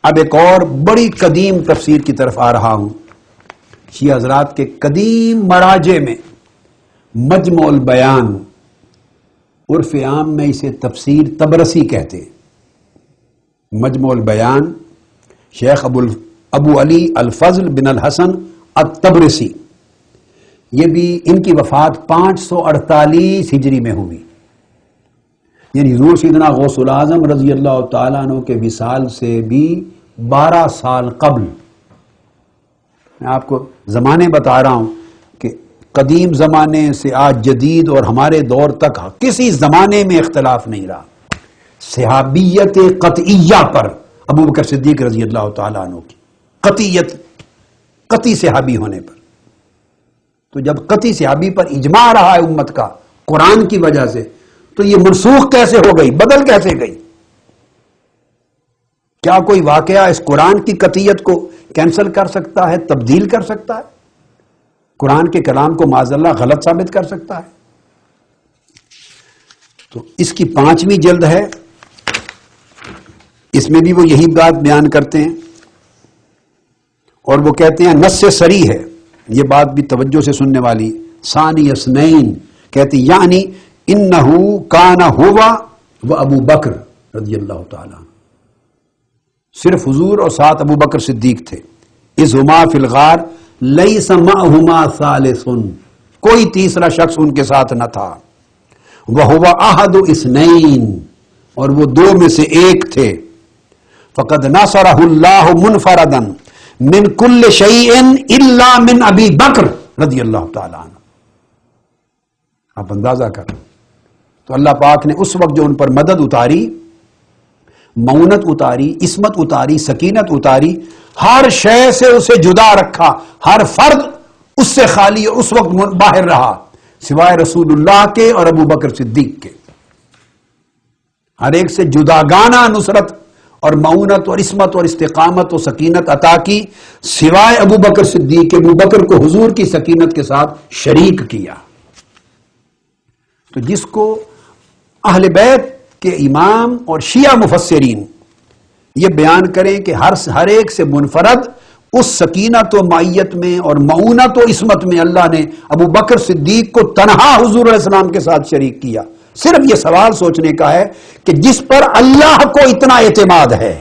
اب ایک اور بڑی قدیم تفسیر کی طرف آ رہا ہوں. شیعہ حضرات کے قدیم مراجع میں مجمع البیان، عرف عام میں اسے تفسیر طبرسی کہتے ہیں. مجمع البیان شیخ ابو علی الفضل بن الحسن الطبرسی، یہ بھی ان کی وفات 548 ہجری میں ہوئی، یعنی حضور سیدنا غوث العظم رضی اللہ تعالیٰ عنہ کے وصال سے بھی 12 سال قبل. میں آپ کو زمانے بتا رہا ہوں کہ قدیم زمانے سے آج جدید اور ہمارے دور تک کسی زمانے میں اختلاف نہیں رہا صحابیت قطعیہ پر ابو بکر صدیق رضی اللہ تعالیٰ عنہ کی قطعی صحابی ہونے پر. تو جب قطعی صحابی پر اجماع رہا ہے امت کا قرآن کی وجہ سے، تو یہ منسوخ کیسے ہو گئی، بدل کیسے گئی؟ کیا کوئی واقعہ اس قرآن کی قطعیت کو کینسل کر سکتا ہے، تبدیل کر سکتا ہے، قرآن کے کلام کو معاذ اللہ غلط ثابت کر سکتا ہے؟ تو اس کی 5ویں جلد ہے، اس میں بھی وہ یہی بات بیان کرتے ہیں، اور وہ کہتے ہیں نص صریح ہے. یہ بات بھی توجہ سے سننے والی. ثانی اثنین کہتے ہیں یعنی انہو کان ہوا و ابو بکر رضی اللہ تعالیٰ، صرف حضور اور ساتھ ابو بکر صدیق تھے. اذ ہما فی الغار لیس معہما ثالث، کوئی تیسرا شخص ان کے ساتھ نہ تھا. وہو احد اثنین، اور وہ 2 میں سے ایک تھے. فقد نصرہ اللہ منفردا من کل شیء الا من ابی بکر رضی اللہ تعالیٰ عنہ. آپ اندازہ کریں تو اللہ پاک نے اس وقت جو ان پر مدد اتاری، معونت اتاری، عصمت اتاری، سکینت اتاری، ہر شے سے اسے جدا رکھا، ہر فرد اس سے خالی اس وقت باہر رہا سوائے رسول اللہ کے اور ابو بکر صدیق کے. ہر ایک سے جداگانہ نصرت اور معونت اور عصمت اور استقامت اور سکینت عطا کی سوائے ابو بکر صدیق کے. ابو بکر کو حضور کی سکینت کے ساتھ شریک کیا. تو جس کو اہل بیت کے امام اور شیعہ مفسرین یہ بیان کریں کہ ہر ایک سے منفرد اس سکینت و معیت میں اور معونت و عصمت میں اللہ نے ابو بکر صدیق کو تنہا حضور علیہ السلام کے ساتھ شریک کیا، صرف یہ سوال سوچنے کا ہے کہ جس پر اللہ کو اتنا اعتماد ہے،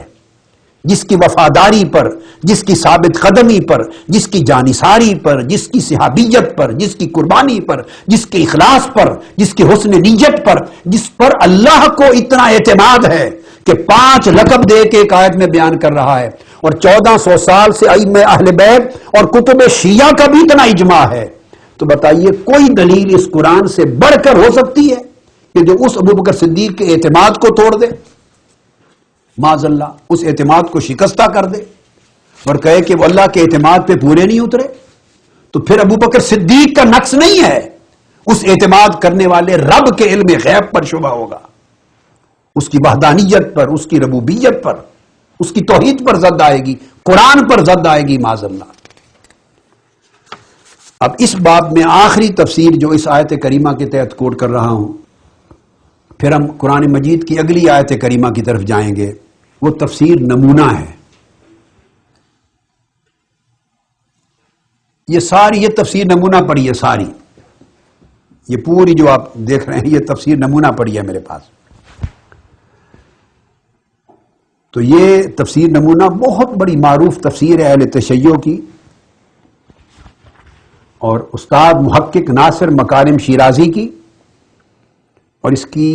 جس کی وفاداری پر، جس کی ثابت قدمی پر، جس کی جانثاری پر، جس کی صحابیت پر، جس کی قربانی پر، جس کے اخلاص پر، جس کی حسن نیت پر، جس پر اللہ کو اتنا اعتماد ہے کہ 5 لقب دے کے ایک آیت میں بیان کر رہا ہے، اور 1400 سال سے ائمہ اہل بیت اور کتب شیعہ کا بھی اتنا اجماع ہے. تو بتائیے کوئی دلیل اس قرآن سے بڑھ کر ہو سکتی ہے کہ جو اس ابو بکر صدیق کے اعتماد کو توڑ دے، معاذ اللہ اس اعتماد کو شکستہ کر دے اور کہے کہ وہ اللہ کے اعتماد پہ پورے نہیں اترے؟ تو پھر ابو بکر صدیق کا نقص نہیں ہے، اس اعتماد کرنے والے رب کے علم غیب پر شبہ ہوگا، اس کی وحدانیت پر، اس کی ربوبیت پر، اس کی توحید پر زد آئے گی، قرآن پر زد آئے گی معاذ اللہ. اب اس باب میں آخری تفسیر جو اس آیت کریمہ کے تحت کوٹ کر رہا ہوں، پھر ہم قرآن مجید کی اگلی آیت کریمہ کی طرف جائیں گے، وہ تفسیر نمونہ ہے. یہ تفسیر نمونہ پڑھی ہے ساری، یہ پوری جو آپ دیکھ رہے ہیں یہ تفسیر نمونہ پڑھی ہے میرے پاس. تو یہ تفسیر نمونہ بہت بڑی معروف تفسیر ہے اہل تشیع کی، اور استاد محقق ناصر مکارم شیرازی کی، اور اس کی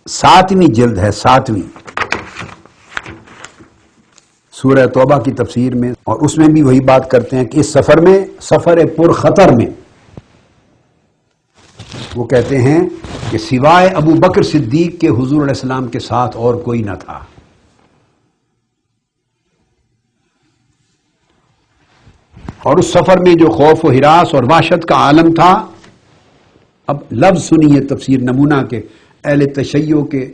7ویں جلد ہے، 7ویں سورہ توبہ کی تفسیر میں. اور اس میں بھی وہی بات کرتے ہیں کہ اس سفر میں، سفر پر خطر میں، وہ کہتے ہیں کہ سوائے ابو بکر صدیق کے حضور علیہ السلام کے ساتھ اور کوئی نہ تھا. اور اس سفر میں جو خوف و ہراس اور وحشت کا عالم تھا. اب لفظ سنیے تفسیر نمونہ کے، اہل تشیع کے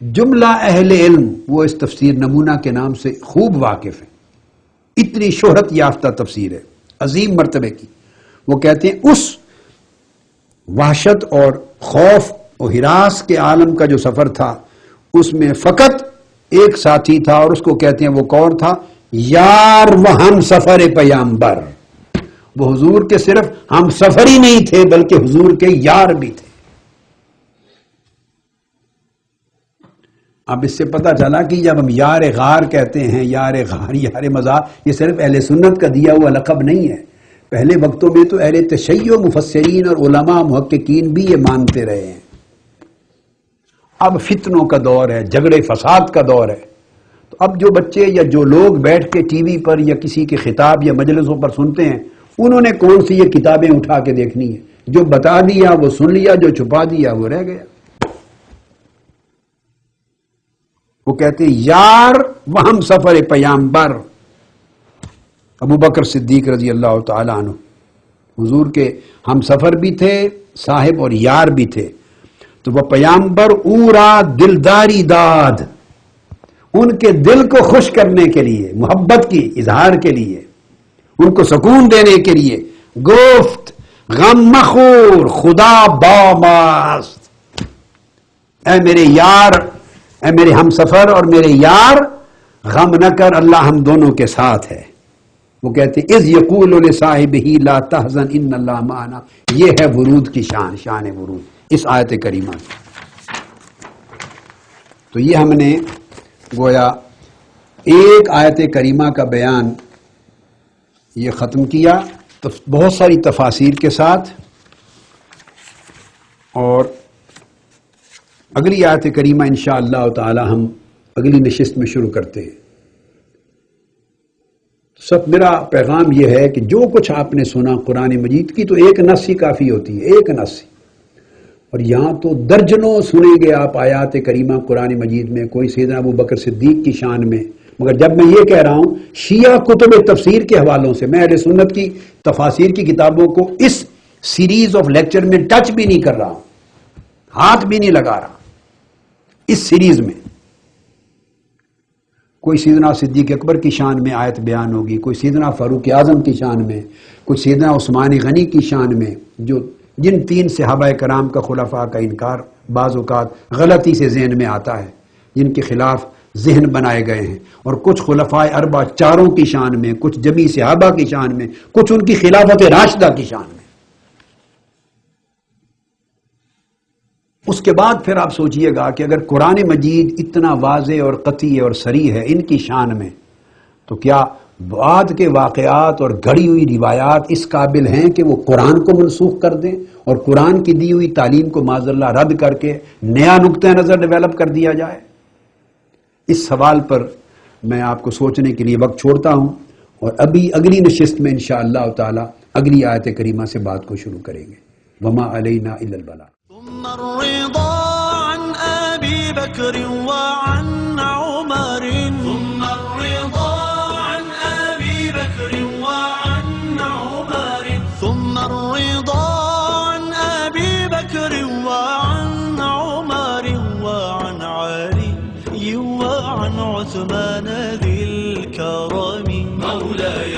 جملہ اہل علم وہ اس تفسیر نمونہ کے نام سے خوب واقف ہیں. اتنی شہرت یافتہ تفسیر ہے، عظیم مرتبے کی. وہ کہتے ہیں اس وحشت اور خوف و ہراس کے عالم کا جو سفر تھا، اس میں فقط ایک ساتھی تھا اور اس کو کہتے ہیں وہ کون تھا؟ یار و ہم سفر پیامبر. وہ حضور کے صرف ہم سفر ہی نہیں تھے بلکہ حضور کے یار بھی تھے. اب اس سے پتہ چلا کہ جب ہم یار غار کہتے ہیں، یار غار، یار مزار، یہ صرف اہل سنت کا دیا ہوا لقب نہیں ہے. پہلے وقتوں میں تو اہل تشیع، مفسرین اور علماء محققین بھی یہ مانتے رہے ہیں. اب فتنوں کا دور ہے، جھگڑے فساد کا دور ہے، تو اب جو بچے یا جو لوگ بیٹھ کے ٹی وی پر یا کسی کے خطاب یا مجلسوں پر سنتے ہیں، انہوں نے کون سی یہ کتابیں اٹھا کے دیکھنی ہے؟ جو بتا دیا وہ سن لیا، جو چھپا دیا وہ رہ گیا. وہ کہتے ہیں یار وہ ہم سفر پیامبر. ابو بکر صدیق رضی اللہ تعالی عنہ حضور کے ہم سفر بھی تھے، صاحب اور یار بھی تھے. تو وہ پیامبر اورا دلداری داد، ان کے دل کو خوش کرنے کے لیے، محبت کی اظہار کے لیے، ان کو سکون دینے کے لیے گفت غم مخور خدا باماست. اے میرے یار، اے میرے ہم سفر اور میرے یار، غم نہ کر، اللہ ہم دونوں کے ساتھ ہے. وہ کہتے ہیں اذ یقول لصاحبہ لا تحزن ان اللہ معنا. یہ ہے ورود کی شان، شان ورود اس آیت کریمہ کی. تو یہ ہم نے گویا ایک آیت کریمہ کا بیان یہ ختم کیا بہت ساری تفاسیر کے ساتھ، اور اگلی آیت کریمہ انشاءاللہ تعالی ہم اگلی نشست میں شروع کرتے ہیں. سب میرا پیغام یہ ہے کہ جو کچھ آپ نے سنا قرآن مجید کی تو ایک نص ہی کافی ہوتی ہے، ایک نص ہی. اور یہاں تو درجنوں سنیں گے آپ آیات کریمہ قرآن مجید میں، کوئی سیدنا ابو بکر صدیق کی شان میں. مگر جب میں یہ کہہ رہا ہوں شیعہ کتب تفسیر کے حوالوں سے، میں اہل سنت کی تفاسیر کی کتابوں کو اس سیریز آف لیکچر میں ٹچ بھی نہیں کر رہا ہوں، ہاتھ بھی نہیں لگا رہا. اس سیریز میں کوئی سیدنا صدیق اکبر کی شان میں آیت بیان ہوگی، کوئی سیدنا فاروق اعظم کی شان میں، کوئی سیدنا عثمان غنی کی شان میں، جن تین صحابہ کرام کا خلفاء کا انکار بعض اوقات غلطی سے ذہن میں آتا ہے، جن کے خلاف ذہن بنائے گئے ہیں، اور کچھ خلفاء اربعہ چاروں کی شان میں، کچھ جمی صحابہ کی شان میں، کچھ ان کی خلافت راشدہ کی شان میں. اس کے بعد پھر آپ سوچئے گا کہ اگر قرآن مجید اتنا واضح اور قطعی اور صریح ہے ان کی شان میں، تو کیا بعد کے واقعات اور گھڑی ہوئی روایات اس قابل ہیں کہ وہ قرآن کو منسوخ کر دیں اور قرآن کی دی ہوئی تعلیم کو معاذ اللہ رد کر کے نیا نقطہ نظر ڈیولپ کر دیا جائے؟ اس سوال پر میں آپ کو سوچنے کے لیے وقت چھوڑتا ہوں، اور ابھی اگلی نشست میں انشاءاللہ تعالی اگلی آیت کریمہ سے بات کو شروع کریں گے. وما علینا الا البلاغ. ثم الرضا عن أبي بكر وعن عمر. ثم الرضا عن أبي بكر وعن عمر. ثم الرضا عن أبي بكر وعن عمر وعن علي وعن عثمان ذي الكرم. مولاي